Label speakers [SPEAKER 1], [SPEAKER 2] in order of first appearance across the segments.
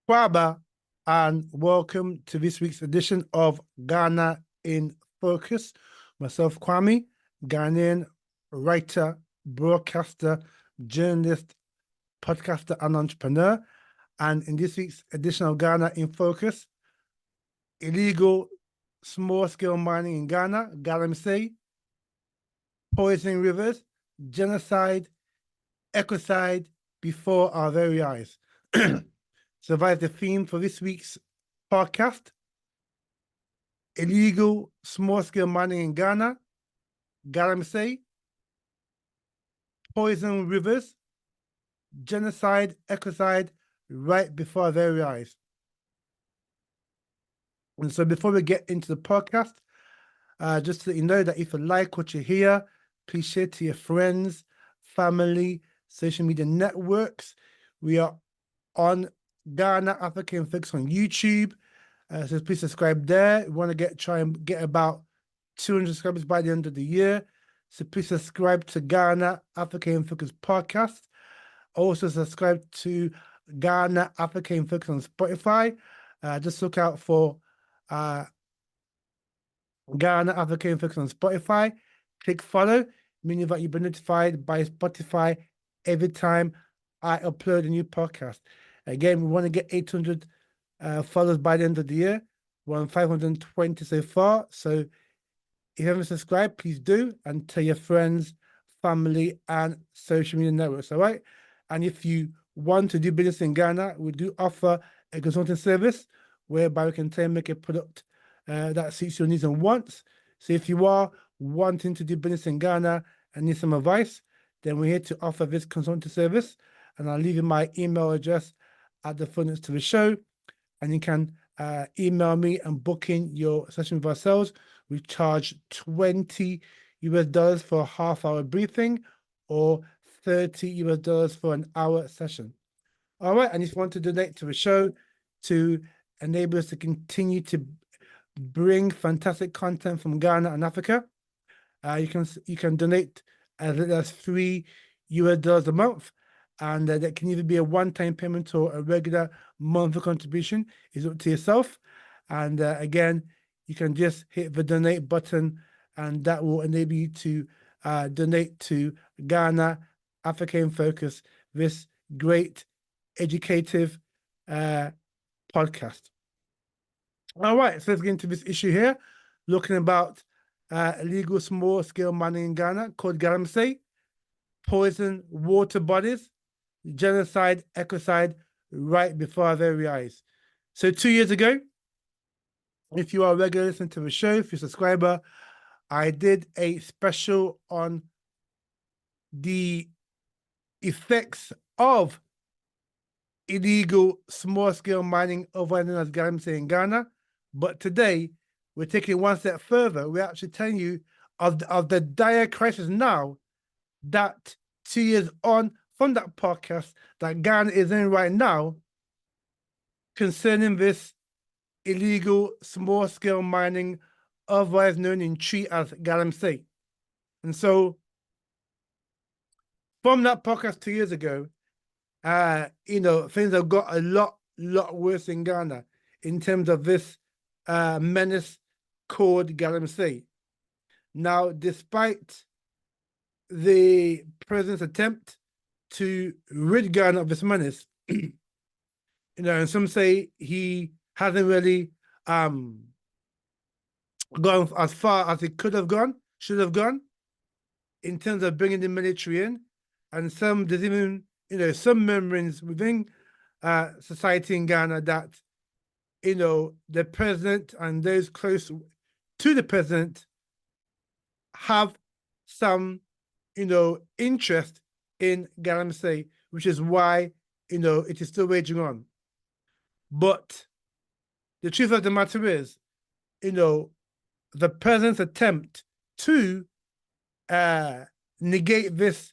[SPEAKER 1] Kwaba, and welcome to this week's edition of Ghana in Focus. Myself, Kwame, Ghanaian writer, broadcaster, journalist, podcaster, and entrepreneur. And in this week's edition of Ghana in Focus, illegal small-scale mining in Ghana, Galamsey, poisoning rivers, genocide, ecocide before our very eyes. Survive the theme for this week's podcast: illegal small-scale mining in Ghana, Galamsey, poison rivers, genocide, ecocide, right before our very eyes. And so before we get into the podcast, just to let you know that if you like what you hear, please share to your friends, family, social media networks. We are on Ghana Africa in Focus on YouTube. So please subscribe there. We want to try and get about 200 subscribers by the end of the year. So please subscribe to Ghana Africa in Focus podcast. Also subscribe to Ghana Africa in Focus on Spotify. Just look out for Ghana Africa in Focus on Spotify. Click follow, meaning that you'll be notified by Spotify every time I upload a new podcast. Again, we want to get 800 followers by the end of the year. We're on 520 so far. So if you haven't subscribed, please do, and tell your friends, family, and social media networks, all right? And if you want to do business in Ghana, we do offer a consulting service whereby we can try and make a product that suits your needs and wants. So if you are wanting to do business in Ghana and need some advice, then we're here to offer this consulting service. And I'll leave you my email address at the footnotes to the show. And you can email me and book in your session with ourselves. We charge $20 for a half-hour briefing or $30 for an hour session. All right, and if you want to donate to the show to enable us to continue to bring fantastic content from Ghana and Africa, you can donate as little as $3 a month, and that can either be a one-time payment or a regular monthly contribution. It's up to yourself. And again, you can just hit the donate button, and that will enable you to donate to Ghana Africa in Focus, this great educative podcast. All right, so let's get into this issue here, looking about illegal small-scale mining in Ghana called Galamsey, poison water bodies, genocide, ecocide, right before our very eyes. So 2 years ago, if you are a regular listener to the show, if you're a subscriber, I did a special on the effects of illegal small-scale mining, otherwise known as Galamsey in Ghana. But today, we're taking it one step further. We're actually telling you of the dire crisis now that 2 years on from that podcast that Ghana is in right now concerning this illegal small-scale mining, otherwise known in Tree as Galamsey. And so from that podcast 2 years ago, things have got a lot worse in Ghana in terms of this menace called Galamsey. Now, despite the president's attempt to rid Ghana of this menace, and some say he hasn't really gone as far as he should have gone in terms of bringing the military in, and there's even some murmurings within society in Ghana that the president and those close to the president have some interest in Galamsey, which is why it is still raging on. But the truth of the matter is, the president's attempt to negate this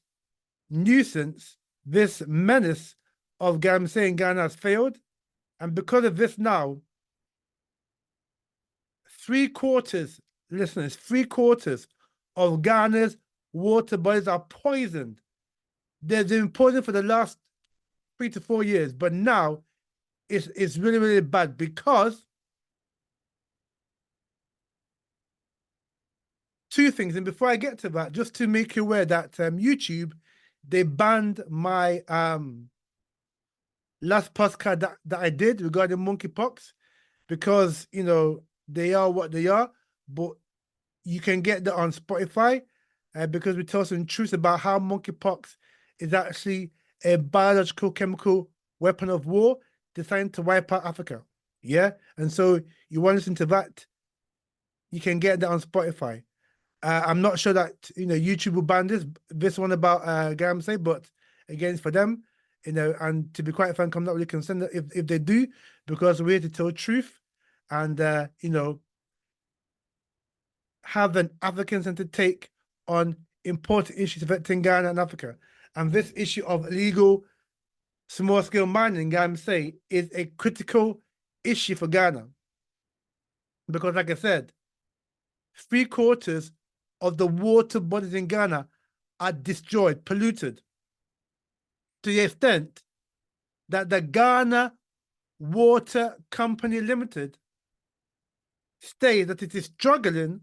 [SPEAKER 1] nuisance, this menace of Galamsey in Ghana has failed. And because of this now, 3/4 of Ghana's water bodies are poisoned. They've been poisoned for the last 3 to 4 years, but now it's really, really bad because two things. And before I get to that, just to make you aware that YouTube, they banned my last podcast that I did regarding monkeypox because, you know, they are what they are, but you can get that on Spotify because we tell some truth about how monkeypox is actually a biological chemical weapon of war designed to wipe out Africa. Yeah. And so you want to listen to that, you can get that on Spotify. I'm not sure that, you know, YouTube will ban this one about Galamsey, but again, it's for them, you know, and to be quite frank, I'm not really concerned if they do, because we're here to tell truth and, you know, have an African-centered take on important issues affecting Ghana and Africa. And this issue of illegal small-scale mining in Galamsey is a critical issue for Ghana. Because like I said, 3/4 of the water bodies in Ghana are destroyed, polluted, to the extent that the Ghana Water Company Limited states that it is struggling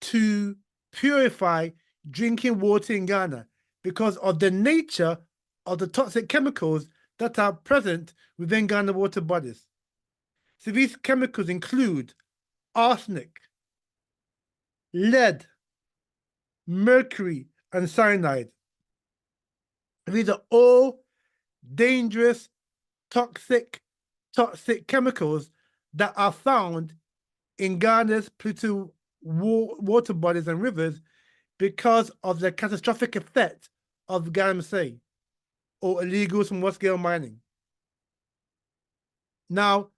[SPEAKER 1] to purify drinking water in Ghana because of the nature of the toxic chemicals that are present within Ghana water bodies. So these chemicals include arsenic, lead, mercury, and cyanide. These are all dangerous, toxic chemicals that are found in Ghana's polluted water bodies and rivers because of the catastrophic effect of Galamsey or illegal small-scale mining. Now,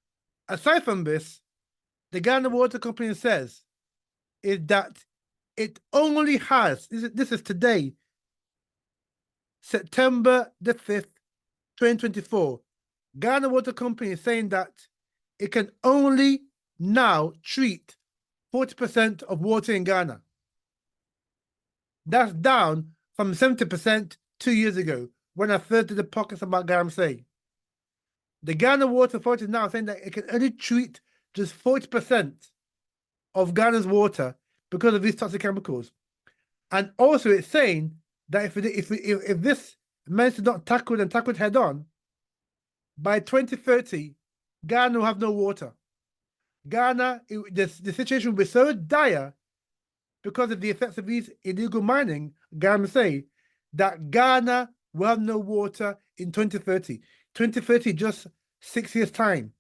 [SPEAKER 1] aside from this, the Ghana Water Company says is that it only has, this is today, September the 5th, 2024, Ghana Water Company is saying that it can only now treat 40% of water in Ghana. That's down from 70% 2 years ago when I first did the podcast about Galamsey. The Ghana Water Authority is now saying that it can only treat just 40% of Ghana's water because of these toxic chemicals. And also it's saying that if this menace is not tackled and tackled head on, by 2030, Ghana will have no water. Ghana, the situation will be so dire because of the effects of these illegal mining, Galamsey, that Ghana will have no water in 2030. 2030, just 6 years' time.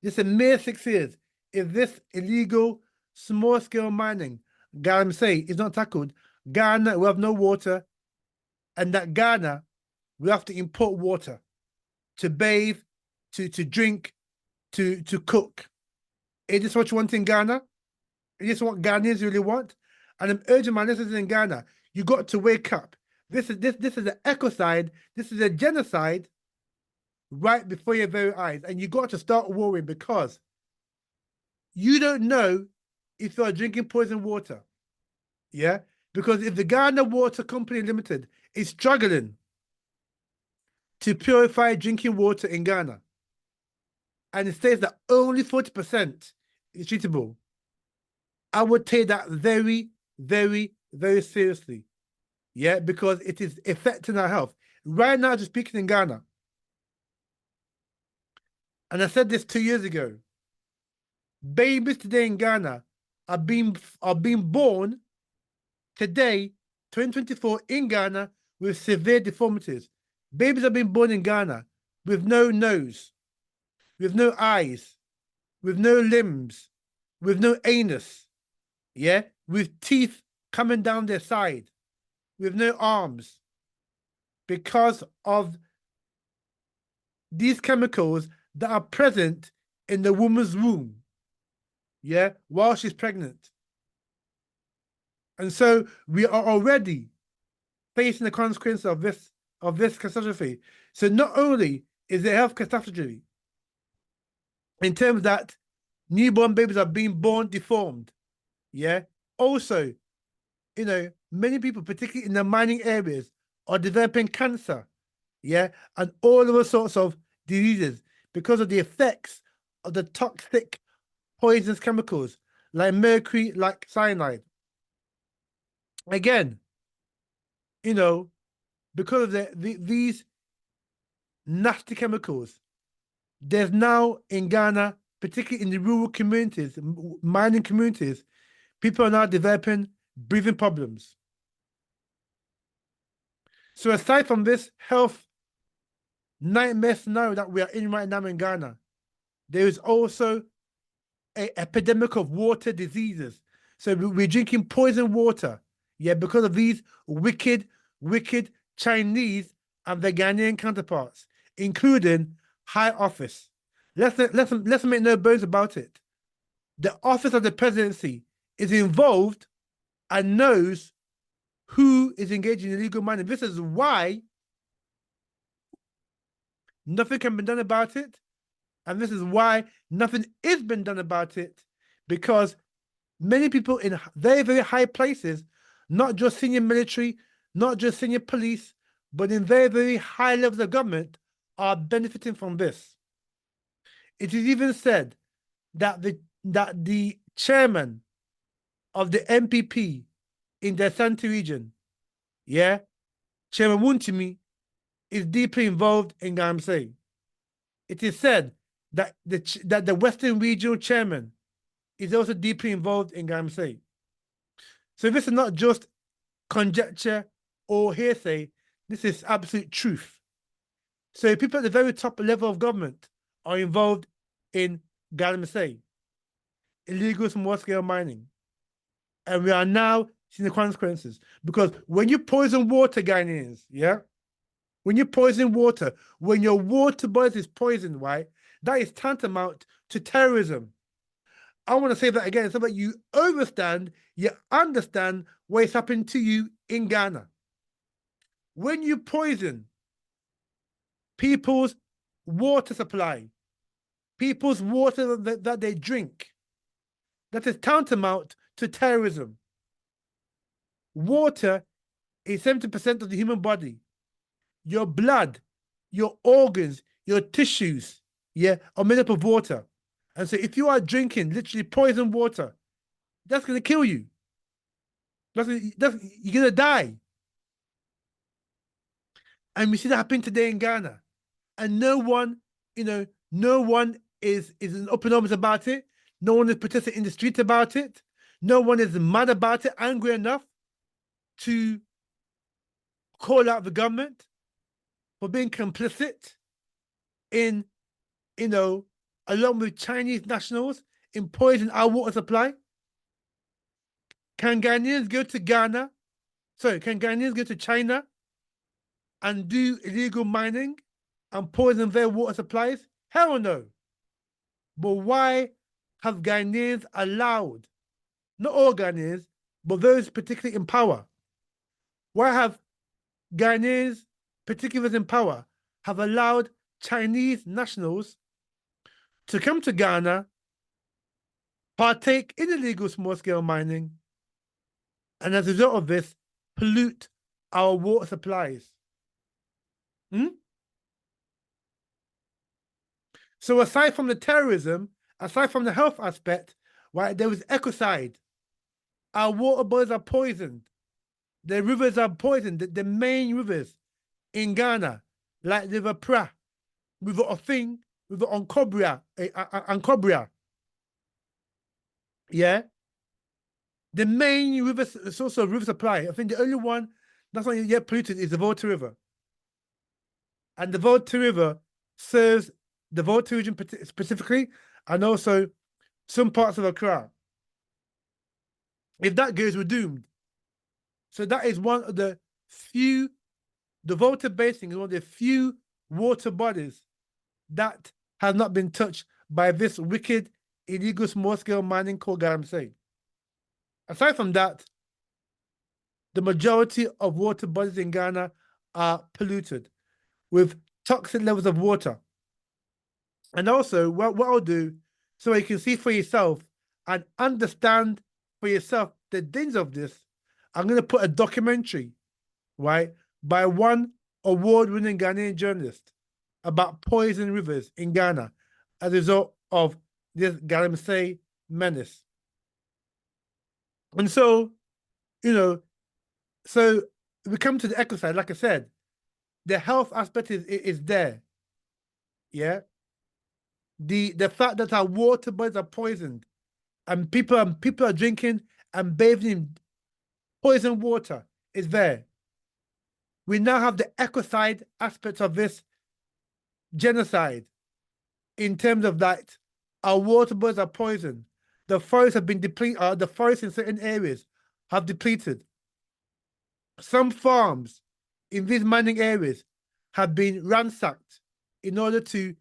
[SPEAKER 1] Just a mere 6 years. If this illegal small-scale mining, Galamsey, is not tackled, Ghana will have no water, and that Ghana will have to import water to bathe, to drink, to cook. Is this what you want in Ghana? Is this what Ghanaians really want? And I'm urging my listeners in Ghana, you got to wake up. This is an ecocide. This is a genocide right before your very eyes. And you got to start worrying because you don't know if you're drinking poison water. Yeah? Because if the Ghana Water Company Limited is struggling to purify drinking water in Ghana, and it says that only 40% is treatable, I would take that very, very, very seriously. Yeah, because it is affecting our health. Right now, just speaking in Ghana, and I said this 2 years ago, babies today in Ghana are being born today, 2024, in Ghana with severe deformities. Babies are being born in Ghana with no nose, with no eyes, with no limbs, with no anus, yeah, with teeth coming down their side, with no arms, because of these chemicals that are present in the woman's womb, yeah, while she's pregnant. And so we are already facing the consequences of this catastrophe. So not only is it a health catastrophe in terms that newborn babies are being born deformed, yeah, also, you know, many people, particularly in the mining areas, are developing cancer, yeah, and all of sorts of diseases because of the effects of the toxic poisonous chemicals like mercury, like cyanide. Again, you know, because of these nasty chemicals, there's now in Ghana, particularly in the rural communities, mining communities, people are now developing breathing problems. So aside from this health nightmare scenario that we are in right now in Ghana, there is also an epidemic of water diseases. So we're drinking poison water, yeah, because of these wicked Chinese and the Ghanaian counterparts, including high office. Let's make no bones about it. The office of the presidency is involved and knows who is engaged in illegal mining. This is why nothing can be done about it. And this is why nothing is being done about it, because many people in very high places, not just senior military, not just senior police, but in very high levels of government, are benefiting from this. It is even said that the chairman of the MPP in the Asante region, yeah, Chairman Wuntimi, is deeply involved in Galamsey. It is said that the Western Regional Chairman is also deeply involved in Galamsey. So this is not just conjecture or hearsay, this is absolute truth. So people at the very top level of government are involved in Galamsey, illegal small-scale mining. And we are now seeing the consequences. Because when you poison water, Ghanaians, yeah? When you poison water, when your water body is poisoned, right? That is tantamount to terrorism. I want to say that again so that you understand what is happening to you in Ghana. When you poison people's water supply, people's water that they drink, that is tantamount to terrorism. Water is 70% of the human body. Your blood, your organs, your tissues, yeah, are made up of water. And so if you are drinking literally poison water, that's going to kill you. You're going to die. And we see that happen today in Ghana. And no one, no one is in open arms about it. No one is protesting in the street about it. No one is mad about it, angry enough to call out the government for being complicit in, along with Chinese nationals, in poisoning our water supply. Can Ghanaians go to Ghana? Sorry, can Ghanaians go to China and do illegal mining and poison their water supplies? Hell no. But why have Ghanaians allowed, not all Ghanaians, but those particularly in power, why have Ghanaians, particularly in power, have allowed Chinese nationals to come to Ghana, partake in illegal small-scale mining, and as a result of this, pollute our water supplies? So aside from the terrorism, aside from the health aspect, right, there was ecocide. Our water bodies are poisoned. The rivers are poisoned. The main rivers in Ghana, like River Pra, River Offin, River Ankobra. Yeah. The main river source of river supply, I think the only one that's not yet polluted is the Volta River. And the Volta River serves the Volta region specifically, and also some parts of Accra. If that goes, we're doomed. So that is one of the few, the Volta Basin is one of the few water bodies that has not been touched by this wicked, illegal small-scale mining called Galamsey. Aside from that, the majority of water bodies in Ghana are polluted with toxic levels of water. And also, what I'll do, so you can see for yourself and understand for yourself the dangers of this, I'm going to put a documentary, right, by one award-winning Ghanaian journalist. about poison rivers in Ghana as a result of this Galamsey menace. And so, you know, so we come to the ecocide, like I said, the health aspect is there. Yeah. The fact that our water bodies are poisoned and people are drinking and bathing in poisoned water is there. We now have the ecocide aspect of this genocide in terms of that our water bodies are poisoned. The forests have been depleted, the forests in certain areas have depleted. Some farms in these mining areas have been ransacked in order to,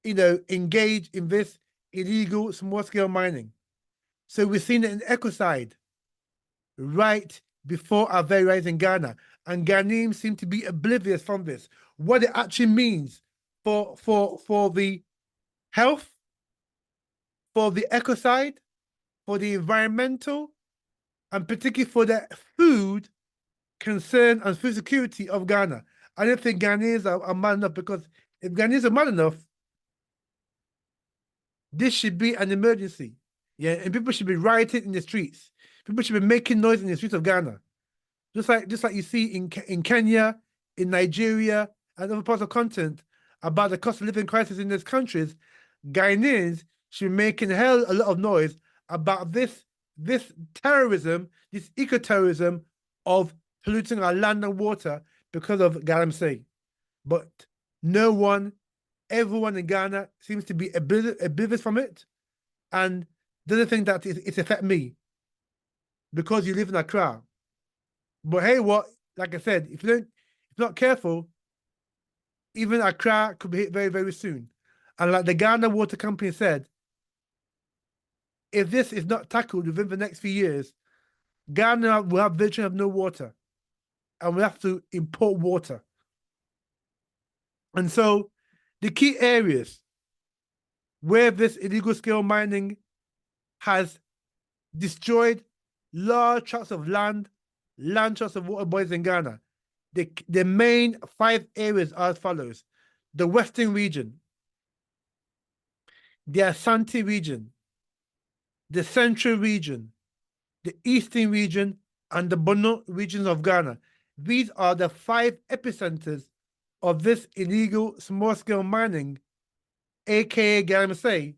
[SPEAKER 1] engage in this illegal small-scale mining. So we've seen an ecocide right before our very eyes in Ghana, and Ghanaians seem to be oblivious from this. What it actually means for the health, for the ecocide, for the environmental, and particularly for the food concern and food security of Ghana. I don't think Ghanaians are mad enough, because if Ghanaians are mad enough, this should be an emergency. Yeah, and people should be rioting in the streets. People should be making noise in the streets of Ghana. Just like you see in Kenya, in Nigeria, and other parts of the continent about the cost of living crisis in those countries, Ghanaians should be making a lot of noise about this terrorism, this eco-terrorism of polluting our land and water because of Galamsey. But no one, everyone in Ghana seems to be oblivious from it, and doesn't think that it affect me because you live in Accra. But hey, what? Like I said, if you're not careful, even Accra could be hit very, very soon. And like the Ghana Water Company said, if this is not tackled within the next few years, Ghana will have virtually no water, and we'll have to import water. And so the key areas where this illegal scale mining has destroyed large tracts of land tracts of water bodies in Ghana, the main 5 areas are as follows: the Western region, the Asante region, the Central region, the Eastern region, and the Bono regions of Ghana. These are the 5 epicenters of this illegal small-scale mining, aka Galamsey,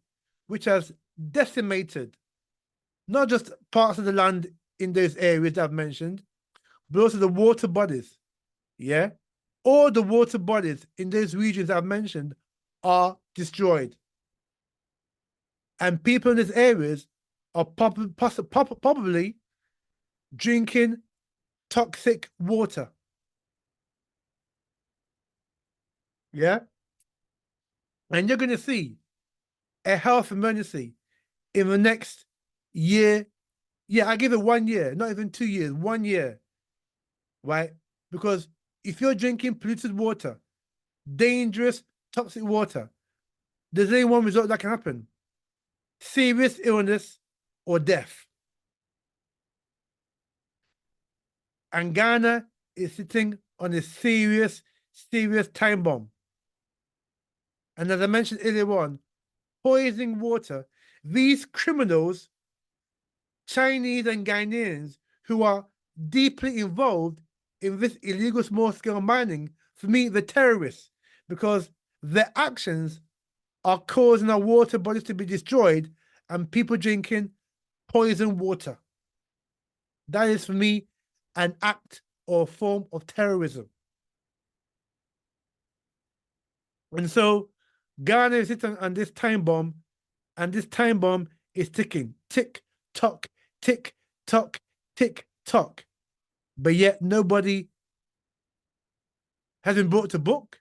[SPEAKER 1] which has decimated not just parts of the land in those areas that I've mentioned, but also the water bodies. Yeah, all the water bodies in those regions I've mentioned are destroyed, and people in these areas are probably drinking toxic water. Yeah, and you're going to see a health emergency in the next year. Yeah, I give it 1 year, not even 2 years, 1 year, right? Because if you're drinking polluted water, dangerous, toxic water, there's only one result that can happen: serious illness or death. And Ghana is sitting on a serious, serious time bomb. And as I mentioned earlier on, poisoning water, these criminals, Chinese and Ghanaians, who are deeply involved in this illegal small-scale mining, for me, the terrorists, because their actions are causing our water bodies to be destroyed and people drinking poisoned water. That is, for me, an act or form of terrorism. And so Ghana is sitting on this time bomb, and this time bomb is ticking. Tick, tock, tick, tock, tick, tock. But yet nobody has been brought to book.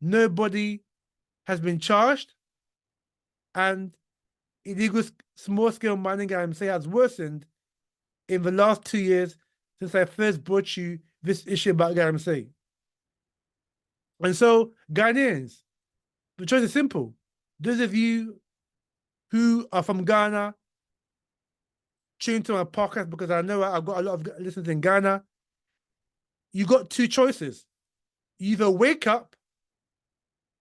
[SPEAKER 1] Nobody has been charged. And illegal small-scale mining, I say, has worsened in the last 2 years since I first brought you this issue about Galamsey. And so, Ghanaians, the choice is simple. Those of you who are from Ghana, tune to my podcast, because I know I've got a lot of listeners in Ghana. You got 2 choices. You either wake up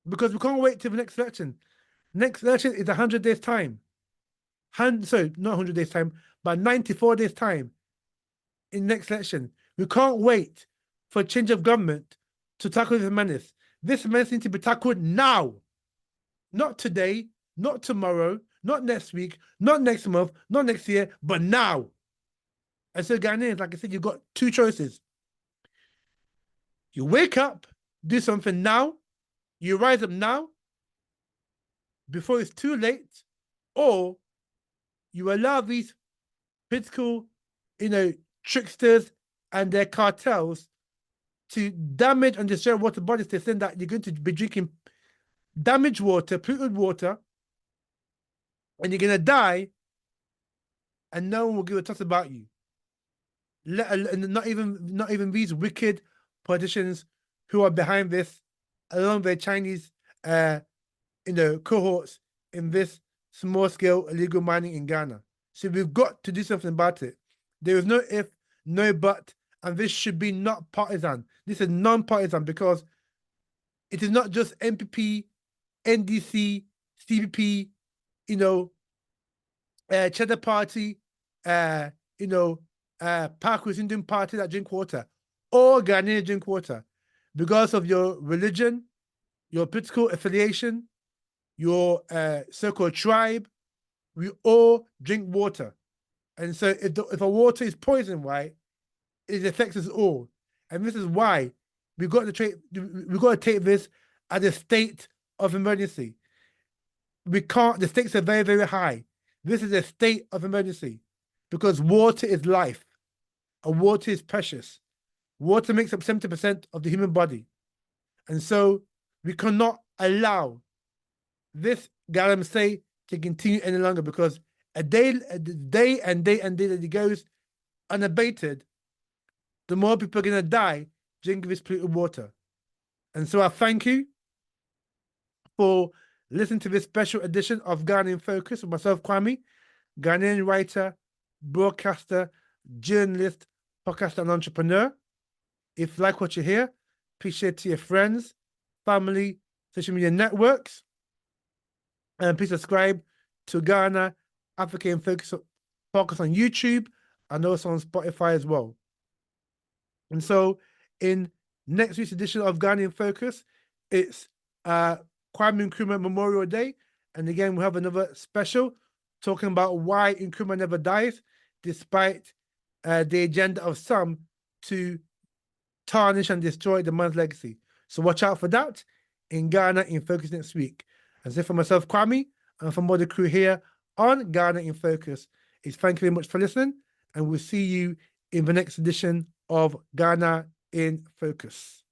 [SPEAKER 1] because we can't wait till the next election. Next election is 100 days time. Sorry, not 100 days time, but 94 days time in next election. We can't wait for a change of government to tackle this menace. This menace needs to be tackled now. Not today, not tomorrow, not next week, not next month, not next year, but now. And so Ghanaians, like I said, you've got two choices. You wake up, do something now, you rise up now, before it's too late, or you allow these political, tricksters and their cartels to damage and destroy water bodies. They say that you're going to be drinking damaged water, polluted water, and you're going to die, and no one will give a toss about you. Not even these wicked politicians who are behind this, along with their Chinese, cohorts in this small-scale illegal mining in Ghana. So we've got to do something about it. There is no if, no but, and this should be not partisan. This is non-partisan because it is not just MPP, NDC, CPP, Cheddar Party, Parkwest Indian Party that drink water. All Ghanaians drink water. Because of your religion, your political affiliation, your so-called tribe, we all drink water. And so if a water is poisoned, right, it affects us all. And this is why we've got to take this as a state of emergency. We can't, the stakes are very, very high. This is a state of emergency because water is life and water is precious. Water makes up 70% of the human body. And so we cannot allow this Galamsey to continue any longer because a day that it goes unabated, the more people are going to die drinking this polluted water. And so I thank you for listening to this special edition of Ghana in Focus with myself, Kwame, Ghanaian writer, broadcaster, journalist, podcaster, and entrepreneur. If you like what you hear, please share to your friends, family, social media networks. And please subscribe to Ghana Africa in Focus podcast on YouTube and also on Spotify as well. And so in next week's edition of Ghana in Focus, it's Kwame Nkrumah Memorial Day. And again, we have another special talking about why Nkrumah never dies, despite the agenda of some to tarnish and destroy the man's legacy. So watch out for that in Ghana in Focus next week. As if for myself, Kwame, and from all the crew here on Ghana in Focus, is thank you very much for listening, and we'll see you in the next edition of Ghana in Focus.